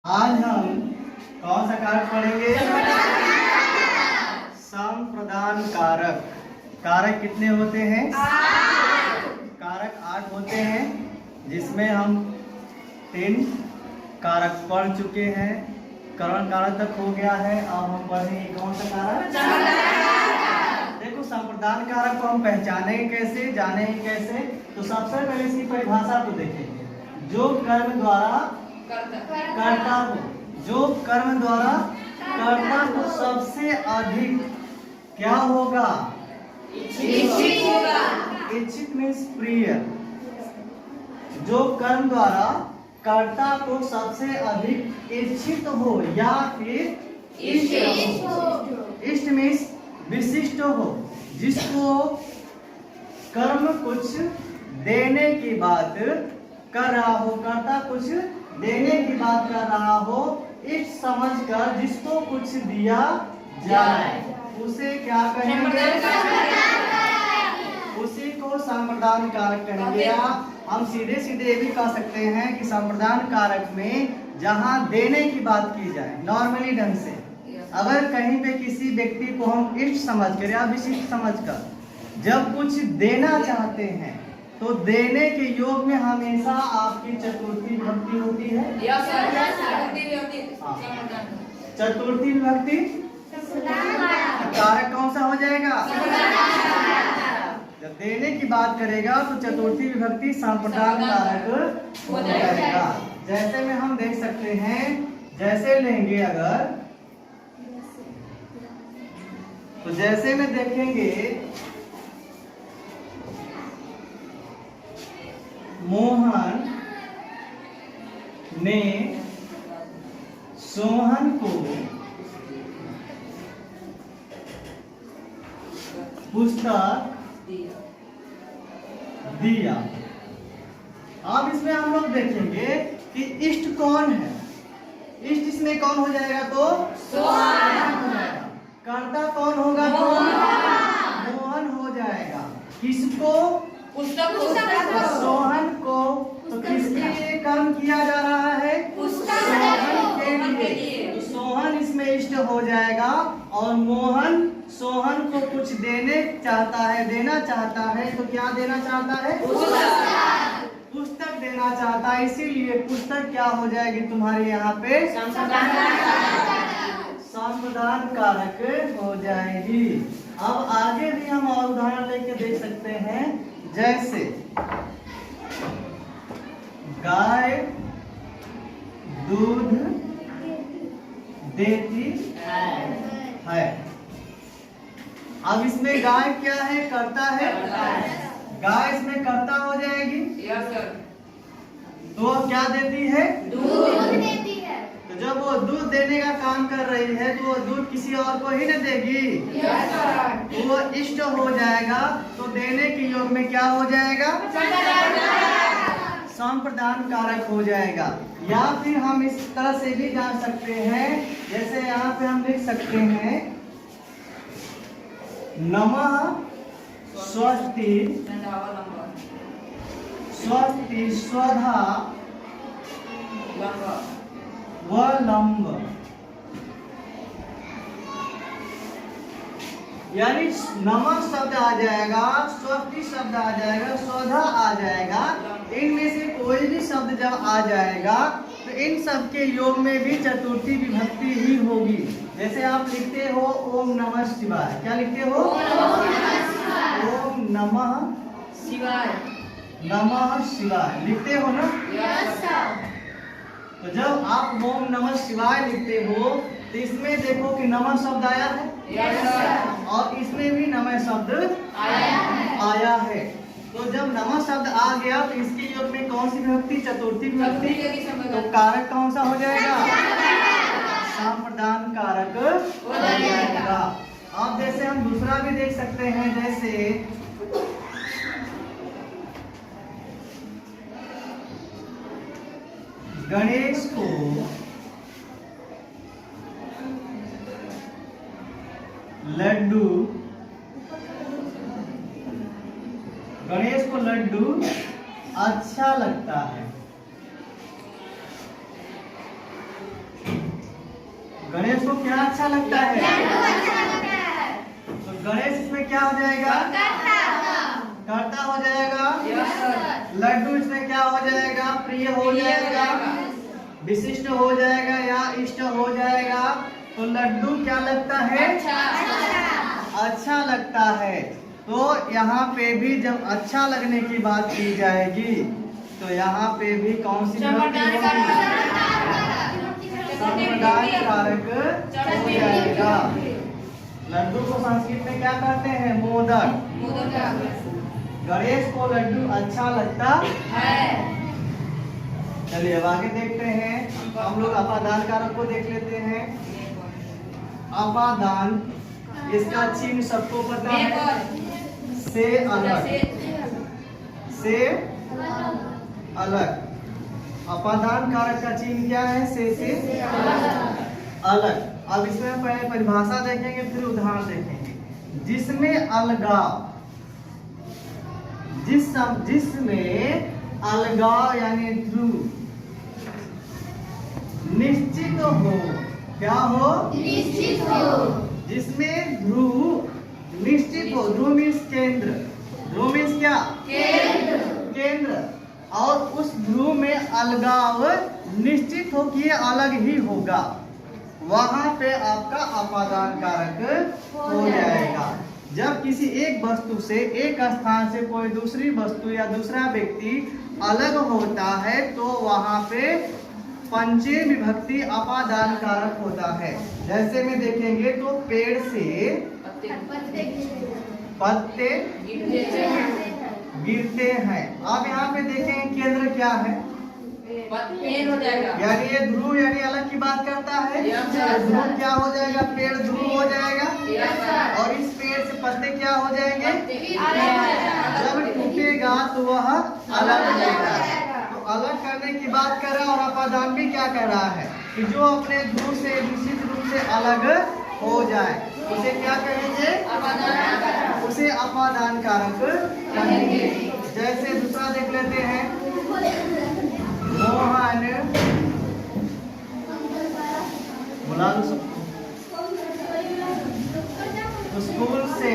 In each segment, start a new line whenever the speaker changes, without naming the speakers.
आज हम कौन सा कारक पढ़ेंगे? संप्रदान कारक। कारक कितने होते हैं? कारक 8 होते हैं, जिसमें हम 3 कारक पढ़ चुके हैं। करण कारक तक हो गया है। अब हम पढ़ेंगे कौन सा कारक? देखो, संप्रदान कारक को हम पहचानेंगे कैसे, जानेंगे कैसे? तो सबसे पहले इसकी परिभाषा को देखेंगे। जो कर्म द्वारा कर्ता को, जो कर्म द्वारा कर्ता को सबसे अधिक क्या होगा? इच्छित होगा। इच्छित मीन्स प्रिय। जो कर्म द्वारा कर्ता को सबसे अधिक इच्छित हो या फिर इष्ट हो। इष्ट मीन्स विशिष्ट हो, जिसको कर्म कुछ देने की बात कर रहा हो, कर्ता कुछ देने की बात कर रहा हो, इस समझकर जिसको कुछ दिया जाए उसे क्या कहेंगे? उसी को संप्रदान कारक कहेंगे। हम सीधे सीधे ये भी कह सकते हैं कि संप्रदान कारक में जहाँ देने की बात की जाए नॉर्मली ढंग से, अगर कहीं पे किसी व्यक्ति को हम इष्ट समझकर या विशिष्ट समझकर जब कुछ देना चाहते हैं तो देने के योग में हमेशा आपकी चतुर्थी विभक्ति होती है। चतुर्थी विभक्ति कारक कौन सा हो जाएगा? जब देने की बात करेगा तो चतुर्थी विभक्ति संप्रदान कारक हो जाएगा। जैसे में हम देख सकते हैं, जैसे लेंगे अगर, तो जैसे में देखेंगे मोहन ने सोहन को पुस्तक दिया। अब इसमें हम लोग देखेंगे कि इष्ट कौन है। इष्ट इसमें कौन हो जाएगा? तो सोहन। कर्ता कौन होगा? तो मोहन हो जाएगा। किसको? सोहन को। तो किसके लिए कर्म किया जा रहा है? सोहन के लिए। तो सोहन इसमें इष्ट हो जाएगा और मोहन सोहन को कुछ देने चाहता है, देना चाहता है। तो क्या देना चाहता है? पुस्तक देना चाहता है, इसीलिए पुस्तक क्या हो जाएगी तुम्हारे यहाँ पे? संप्रदान कारक हो जाएगी। अब आगे भी हम और उदाहरण लेके देख सकते हैं। जैसे गाय दूध देती है। अब इसमें गाय क्या है? कर्ता है। गाय इसमें कर्ता हो जाएगी। तो क्या देती है? दूध देती है। तो जब वो दूध देने का काम कर रही है तो वो दूध किसी और को ही न देगी, तो वो इष्ट हो जाएगा। तो देने के योग में क्या हो जाएगा? संप्रदान कारक हो जाएगा। या फिर हम इस तरह से भी जान सकते हैं, जैसे यहाँ पे हम लिख सकते हैं नमः स्वस्ति स्वस्ति स्वधा वलंब, यानी नमः शब्द आ जाएगा, स्वस्ति शब्द आ जाएगा, स्वधा आ जाएगा। इनमें से कोई भी शब्द जब आ जाएगा तो इन सब के योग में भी चतुर्थी विभक्ति ही होगी। जैसे आप लिखते हो ओम नमः शिवाय। क्या लिखते हो? ओम नमः शिवाय। नमः शिवाय लिखते हो ना? तो जब आप ओम नमः शिवाय लिखते हो तो इसमें देखो कि नमः शब्द आया है। और इसमें भी नमः शब्द आया है। तो जब नमः शब्द आ गया तो इसके योग में कौन सी विभक्ति? चतुर्थी विभक्ति। तो कारक कौन सा हो जाएगा? संप्रदान कारक हो जाएगा। अब जैसे हम दूसरा भी देख सकते हैं, जैसे गणेश को लड्डू, गणेश को लड्डू अच्छा लगता है। गणेश को क्या अच्छा लगता है? तो गणेश इसमें क्या हो जाएगा? कर्ता हो जाएगा। लड्डू इसमें क्या हो जाएगा? प्रिय हो जाएगा, विशिष्ट हो जाएगा या इष्ट हो जाएगा। तो लड्डू क्या लगता है? अच्छा लगता है। तो यहाँ पे भी जब अच्छा लगने की बात की जाएगी तो यहाँ पे भी कौन सी विभक्ति होगी? संप्रदाय कारक हो जाएगा। लड्डू को संस्कृत में क्या कहते हैं? मोदक। गणेश को लड्डू अच्छा लगता है। चलिए अब आगे देखते हैं। हम लोग अपादान कारक को देख लेते हैं। अपादान, इसका चिन्ह सबको पता है, से अलग, से अलग। अपादान कारक का चिन्ह क्या है? से अलग। अब इसमें पहले परिभाषा देखेंगे, फिर उदाहरण देखेंगे। जिसमें अलगाव, जिसमें अलगाव यानी ध्रुव निश्चित हो। क्या हो? निश्चित हो। जिसमें ध्रुव निश्चित हो। ध्रुव मीन्स केंद्र। ध्रुव मीन्स क्या? केंद्र। और उस ध्रुव में अलगाव निश्चित हो कि ये अलग ही होगा, वहां पे आपका अपादान कारक हो जाएगा। जब किसी एक वस्तु से, एक स्थान से कोई दूसरी वस्तु या दूसरा व्यक्ति अलग होता है तो वहां पे पंचमी विभक्ति अपादान कारक होता है। जैसे में देखेंगे तो पेड़ से पत्ते गिरते हैं। अब यहाँ पे देखेंगे केंद्र क्या है? पेड़ हो जाएगा। यानी ये ध्रुव यानी अलग की बात करता है। ध्रुव क्या हो जाएगा? पेड़ ध्रुव हो जाएगा। और इस पेड़ से पत्ते क्या हो जाएंगे? जब टूटेगा तो वह अलग हो जाएगा। तो अलग करने की बात कर रहा है। और अपादान भी क्या कर रहा है कि जो अपने ध्रुव से निश्चित रूप से अलग हो जाए उसे क्या कहेंगे? उसे अपादान कारक कहेंगे। जैसे दूसरा देख लेते हैं। मोहन, बुला लो सबको। स्कूल से,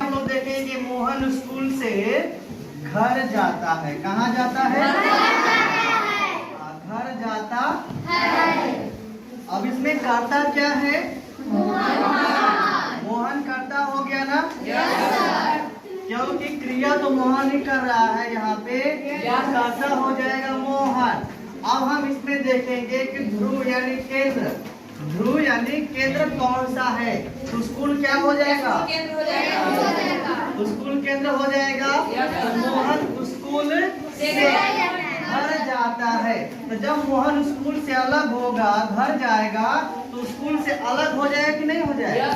हम लोग देखेंगे मोहन स्कूल से घर जाता है। कहाँ जाता है? घर जाता है। अब इसमें कर्ता क्या है? मोहन कर्ता हो गया ना? क्योंकि क्रिया तो मोहन ही कर रहा है। यहाँ पे कर्ता हो जाएगा मोहन। अब हम इसमें देखेंगे कि ध्रुव यानी केंद्र। ध्रुव यानी केंद्र कौन सा है? तो स्कूल क्या हो जाएगा? स्कूल केंद्र हो जाएगा। तो मोहन स्कूल से घर जाता है। तो जब मोहन स्कूल से अलग होगा, घर जाएगा, तो स्कूल से अलग हो जाएगा कि नहीं हो जाएगा?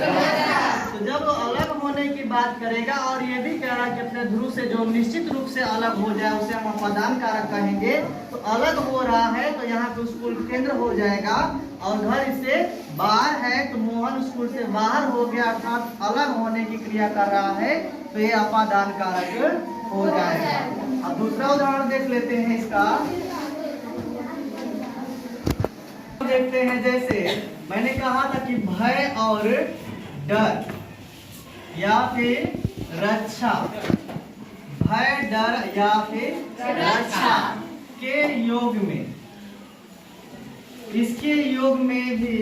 तो जब वो अलग होने की बात करेगा और ये भी कह रहा है कि अपने ध्रुव से जो निश्चित रूप से अलग हो जाए उसे हम अपादान कारक कहेंगे। तो अलग हो रहा है तो यहाँ पे स्कूल केंद्र हो जाएगा। और घर इससे बाहर है तो मोहन स्कूल से बाहर हो गया, अर्थात अलग होने की क्रिया कर रहा है, तो ये अपादान कारक हो जाएगा। अब दूसरा उदाहरण देख लेते हैं इसका। देखते हैं, जैसे मैंने कहा था कि भय और डर या फिर रक्षा, भय डर या फिर रक्षा के योग में, इसके योग में भी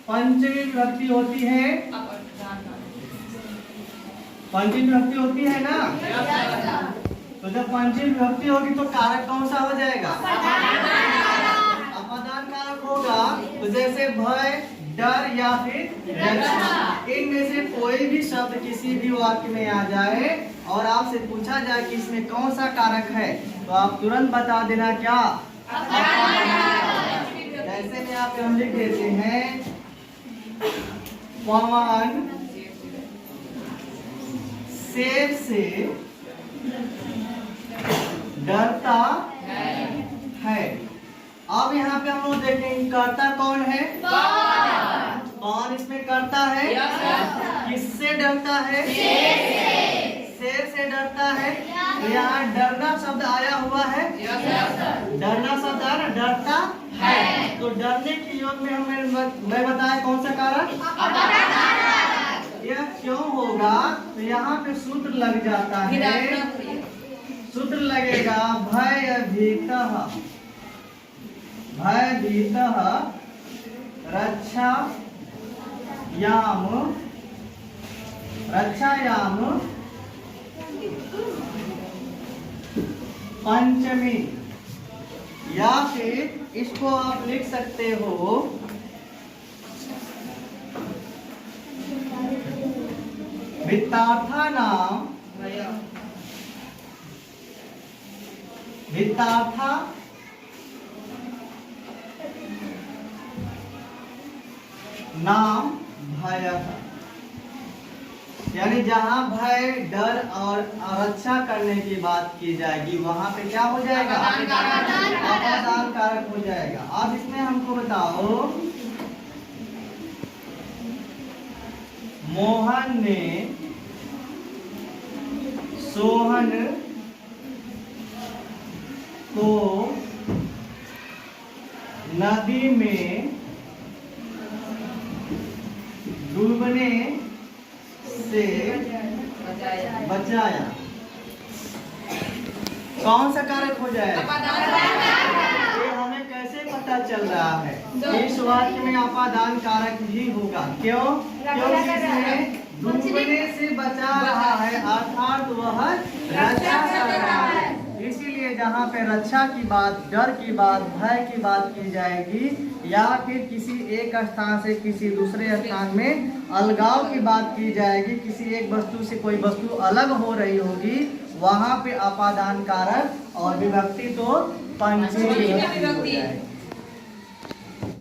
पंचमी विभक्ति होती है। पंचमी विभक्ति होती है ना? तो जब पंचमी विभक्ति होगी तो कारक कौन सा हो जाएगा? अपादान कारक होगा। तो जैसे भय, डर या फिर रक्षा, इनमें से कोई भी शब्द किसी भी वाक्य में आ जाए और आपसे पूछा जाए कि इसमें कौन सा कारक है तो आप तुरंत बता देना क्या? जैसे में आप हम लिख देते हैं पवन शेर से डरता है। अब यहाँ पे हम लोग देखेंगे कर्ता कौन है? पवन इसमें कर्ता है। किससे डरता है? शेर से डरता है। तो यहाँ डरना शब्द आया हुआ है। डरना शब्द है ना, डरता है। तो डरने के योग में मैं बताया कौन सा कारक? यह क्यों होगा? तो यहाँ पे सूत्र लग जाता है, सूत्र लगेगा भयभीतः, भयभीतः रक्षायाम पंचमी। या फिर इसको आप लिख सकते हो वित्तार्थानाम, वित्तार्था नाम भयः। यानी जहाँ भय, डर और रक्षा करने की बात की जाएगी वहां पे क्या हो जाएगा? अपादान कारक हो जाएगा। अब इसमें हमको बताओ, मोहन ने सोहन को नदी में डूबने से बचाया। कौन सा कारक हो जाएगा? ये हमें कैसे पता चल रहा है? इस वाक्य में अपादान कारक ही होगा। क्यों? क्योंकि इसमें डूबने से बचा रहा है, अर्थात वह रक्षा कर रहा है। इसीलिए जहाँ पे रक्षा की बात, डर की बात, भय की बात की जाएगी या फिर किसी एक स्थान से किसी दूसरे स्थान में अलगाव की बात की जाएगी, किसी एक वस्तु से कोई वस्तु अलग हो रही होगी, वहाँ पे अपादान कारक और विभक्ति तो पंचमी विभक्ति हो जाएगी।